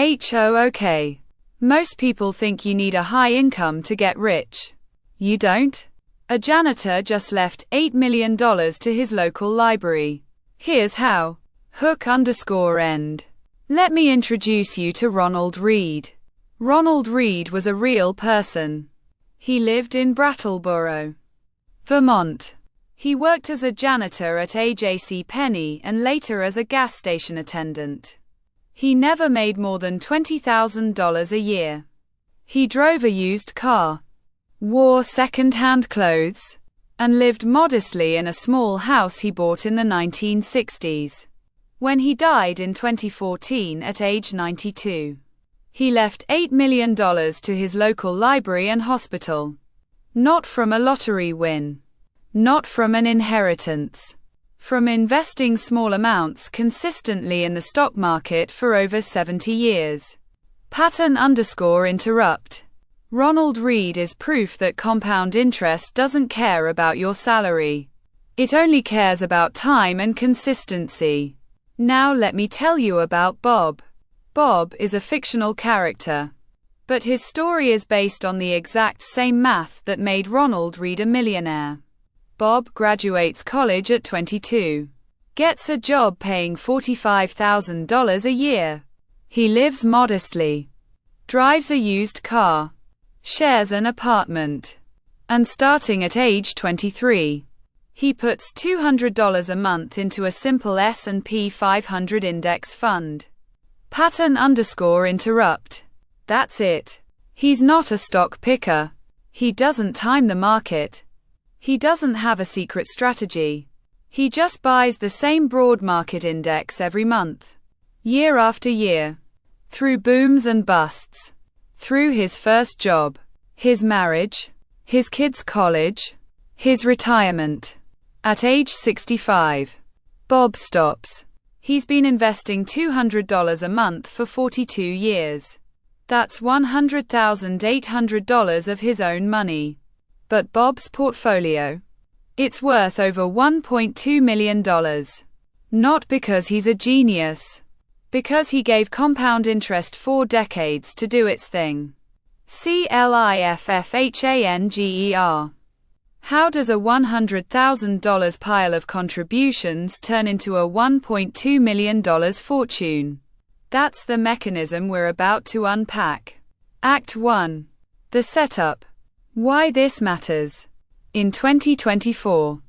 Okay. Most people think you need a high income to get rich. You don't? A janitor just left $8 million to his local library. Here's how. Hook_end. Let me introduce you to Ronald Reed. Ronald Reed was a real person. He lived in Brattleboro, Vermont. He worked as a janitor at a JCPenney and later as a gas station attendant. He never made more than $20,000 a year. He drove a used car, wore second-hand clothes, and lived modestly in a small house he bought in the 1960s. When he died in 2014 at age 92, he left $8 million to his local library and hospital. Not from a lottery win. Not from an inheritance. From investing small amounts consistently in the stock market for over 70 years. Pattern_interrupt. Ronald Reed is proof that compound interest doesn't care about your salary. It only cares about time and consistency. Now let me tell you about Bob. Bob is a fictional character. But his story is based on the exact same math that made Ronald Reed a millionaire. Bob graduates college at 22. Gets a job paying $45,000 a year. He lives modestly. Drives a used car. Shares an apartment. And starting at age 23, he puts $200 a month into a simple S&P 500 index fund. Pattern_interrupt. That's it. He's not a stock picker. He doesn't time the market. He doesn't have a secret strategy. He just buys the same broad market index every month. Year after year. Through booms and busts. Through his first job. His marriage. His kids' college. His retirement. At age 65, Bob stops. He's been investing $200 a month for 42 years. That's $100,800 of his own money. But Bob's portfolio? It's worth over $1.2 million. Not because he's a genius. Because he gave compound interest 4 decades to do its thing. CLIFFHANGER. How does a $100,000 pile of contributions turn into a $1.2 million fortune? That's the mechanism we're about to unpack. Act 1. The setup. Why this matters. In 2024,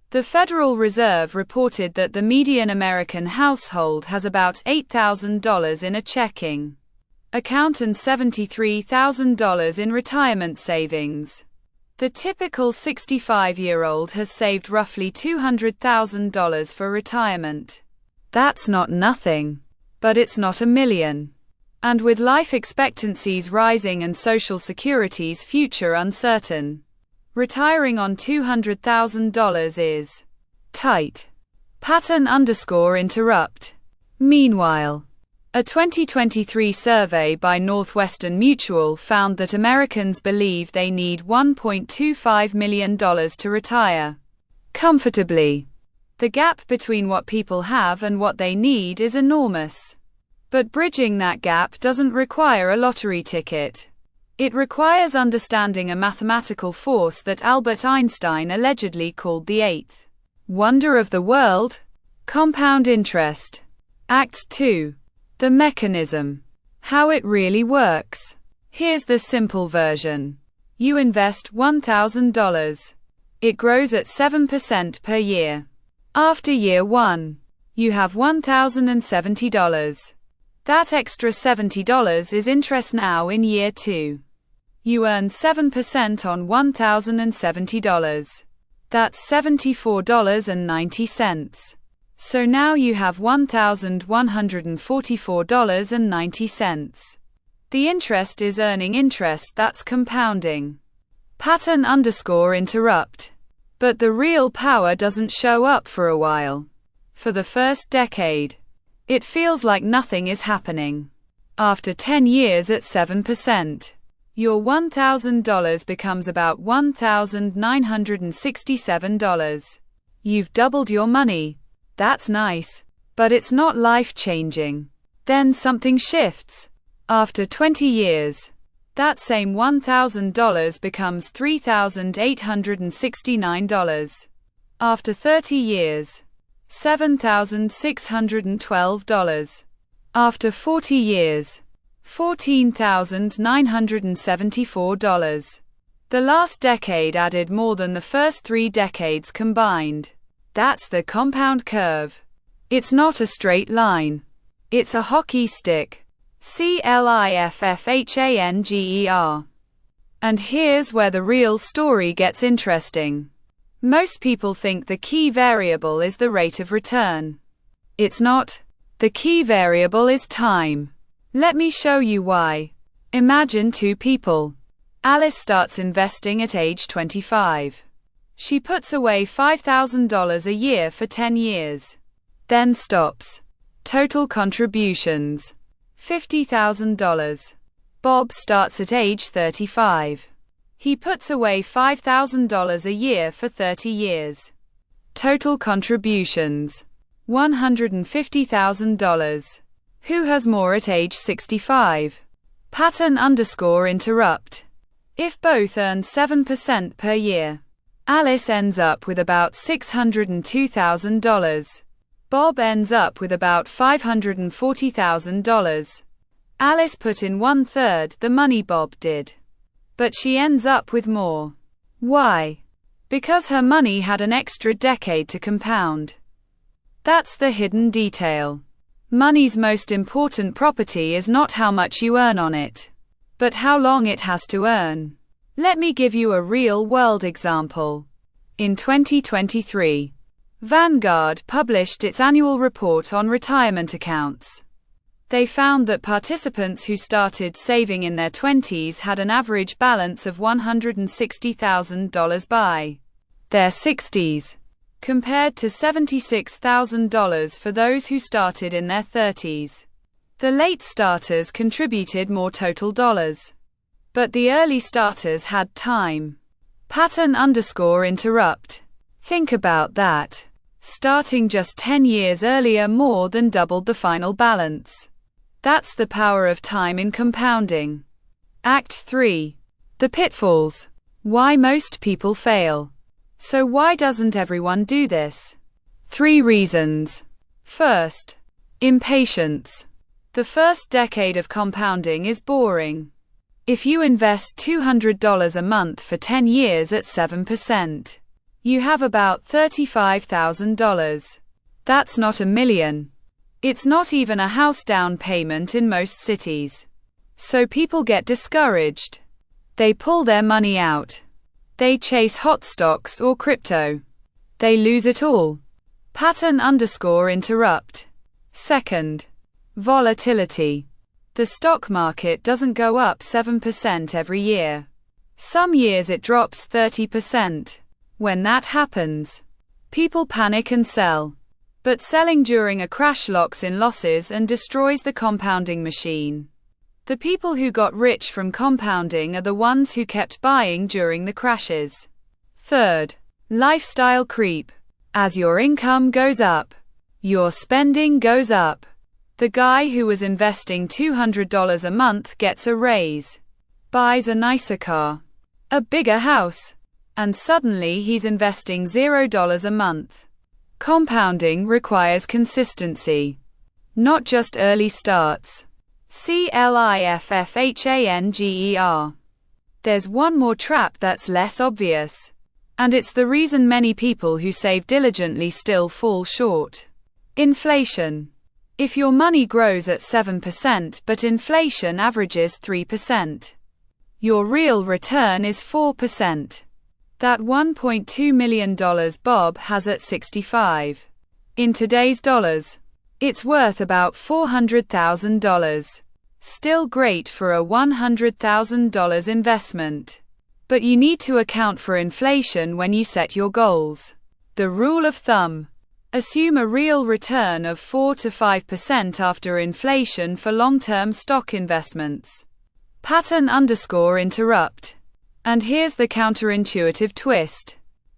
the Federal Reserve reported that the median American household has about $8,000 in a checking account and $73,000 in retirement savings. The typical 65-year-old has saved roughly $200,000 for retirement. That's not nothing. But it's not a million. And with life expectancies rising and Social Security's future uncertain, retiring on $200,000 is tight. Pattern_interrupt. Meanwhile, a 2023 survey by Northwestern Mutual found that Americans believe they need $1.25 million to retire comfortably. The gap between what people have and what they need is enormous. But bridging that gap doesn't require a lottery ticket. It requires understanding a mathematical force that Albert Einstein allegedly called the eighth wonder of the world: compound interest. Act 2. The mechanism. How it really works. Here's the simple version. You invest $1,000. It grows at 7% per year. After year 1, you have $1,070. That extra $70 is interest now in year 2. You earn 7% on $1,070. That's $74.90. So now you have $1,144.90. The interest is earning interest that's compounding. Pattern_interrupt. But the real power doesn't show up for a while. For the first decade, it feels like nothing is happening. After 10 years at 7%, your $1,000 becomes about $1,967. You've doubled your money. That's nice. But it's not life-changing. Then something shifts. After 20 years, that same $1,000 becomes $3,869. After 30 years, $7,612. After 40 years, $14,974. The last decade added more than the first 3 decades combined. That's the compound curve. It's not a straight line. It's a hockey stick. CLIFFHANGER. And here's where the real story gets interesting. Most people think the key variable is the rate of return. It's not. The key variable is time. Let me show you why. Imagine 2 people. Alice starts investing at age 25. She puts away $5,000 a year for 10 years. Then stops. Total contributions: $50,000. Bob starts at age 35. He puts away $5,000 a year for 30 years. Total contributions: $150,000. Who has more at age 65? Pattern_interrupt. If both earn 7% per year, Alice ends up with about $602,000. Bob ends up with about $540,000. Alice put in 1/3 the money Bob did. But she ends up with more. Why? Because her money had an extra decade to compound. That's the hidden detail. Money's most important property is not how much you earn on it, but how long it has to earn. Let me give you a real-world example. In 2023, Vanguard published its annual report on retirement accounts. They found that participants who started saving in their 20s had an average balance of $160,000 by their 60s, compared to $76,000 for those who started in their 30s. The late starters contributed more total dollars, but the early starters had time. Pattern_interrupt. Think about that. Starting just 10 years earlier more than doubled the final balance. That's the power of time in compounding. Act 3. The pitfalls. Why most people fail. So why doesn't everyone do this? 3 reasons. First, impatience. The first decade of compounding is boring. If you invest $200 a month for 10 years at 7%, you have about $35,000. That's not $1 million. It's not even a house down payment in most cities. So people get discouraged. They pull their money out. They chase hot stocks or crypto. They lose it all. Pattern_interrupt. Second, volatility. The stock market doesn't go up 7% every year. Some years it drops 30%. When that happens, people panic and sell. But selling during a crash locks in losses and destroys the compounding machine. The people who got rich from compounding are the ones who kept buying during the crashes. Third, lifestyle creep. As your income goes up, your spending goes up. The guy who was investing $200 a month gets a raise, buys a nicer car, a bigger house, and suddenly he's investing $0 a month. Compounding requires consistency, not just early starts. CLIFFHANGER. There's one more trap that's less obvious, and it's the reason many people who save diligently still fall short. Inflation. If your money grows at 7% but inflation averages 3%, your real return is 4%. That $1.2 million Bob has at 65. In today's dollars, it's worth about $400,000. Still great for a $100,000 investment. But you need to account for inflation when you set your goals. The rule of thumb. Assume a real return of 4 to 5% after inflation for long-term stock investments. Pattern_interrupt. And here's the counterintuitive twist.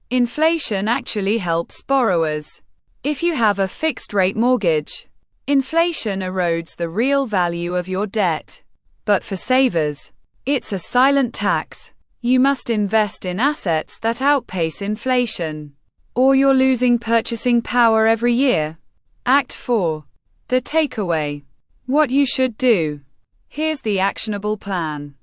Inflation actually helps borrowers. If you have a fixed-rate mortgage, inflation erodes the real value of your debt. But for savers, it's a silent tax. You must invest in assets that outpace inflation, or you're losing purchasing power every year. Act 4. The takeaway. What you should do. Here's the actionable plan.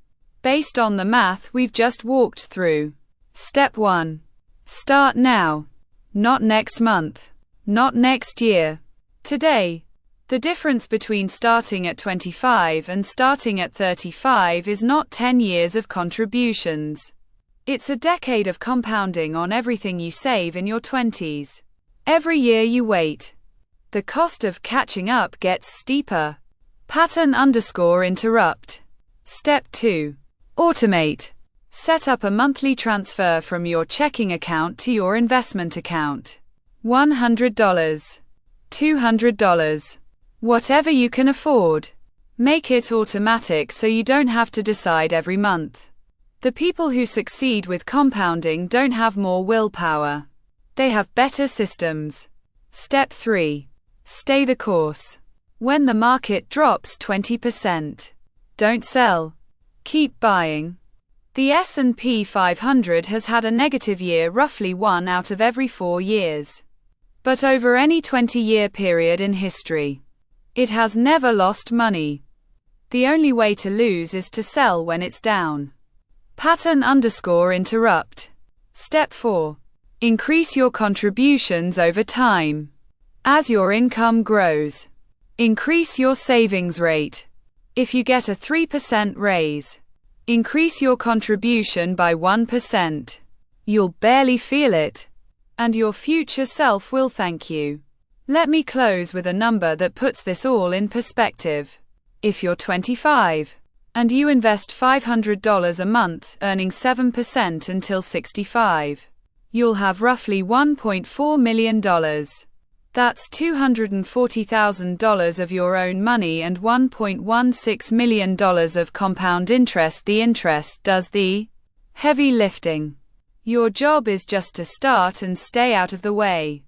Based on the math we've just walked through. Step 1. Start now. Not next month. Not next year. Today. The difference between starting at 25 and starting at 35 is not 10 years of contributions. It's a decade of compounding on everything you save in your 20s. Every year you wait, the cost of catching up gets steeper. Pattern_interrupt. Step 2. Automate. Set up a monthly transfer from your checking account to your investment account. $100. $200. Whatever you can afford. Make it automatic so you don't have to decide every month. The people who succeed with compounding don't have more willpower. They have better systems. Step 3. Stay the course. When the market drops 20%, don't sell. Keep buying. The S&P 500 has had a negative year roughly 1 out of every 4 years. But over any 20-year period in history, it has never lost money. The only way to lose is to sell when it's down. Pattern_interrupt. Step 4. Increase your contributions over time. As your income grows, increase your savings rate. If you get a 3% raise, increase your contribution by 1%. You'll barely feel it, and your future self will thank you. Let me close with a number that puts this all in perspective. If you're 25, and you invest $500 a month, earning 7% until 65, you'll have roughly $1.4 million. That's $240,000 of your own money and $1.16 million of compound interest. The interest does the heavy lifting. Your job is just to start and stay out of the way.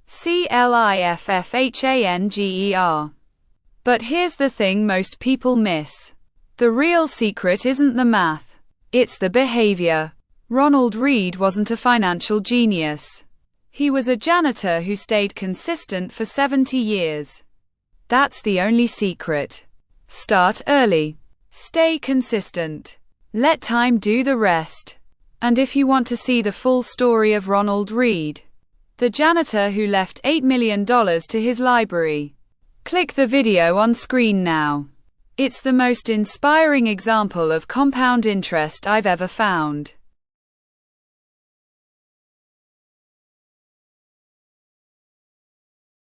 CLIFFHANGER. But here's the thing most people miss. The real secret isn't the math. It's the behavior. Ronald Read wasn't a financial genius. He was a janitor who stayed consistent for 70 years. That's the only secret. Start early. Stay consistent. Let time do the rest. And if you want to see the full story of Ronald Read, the janitor who left $8 million to his library, click the video on screen now. It's the most inspiring example of compound interest I've ever found.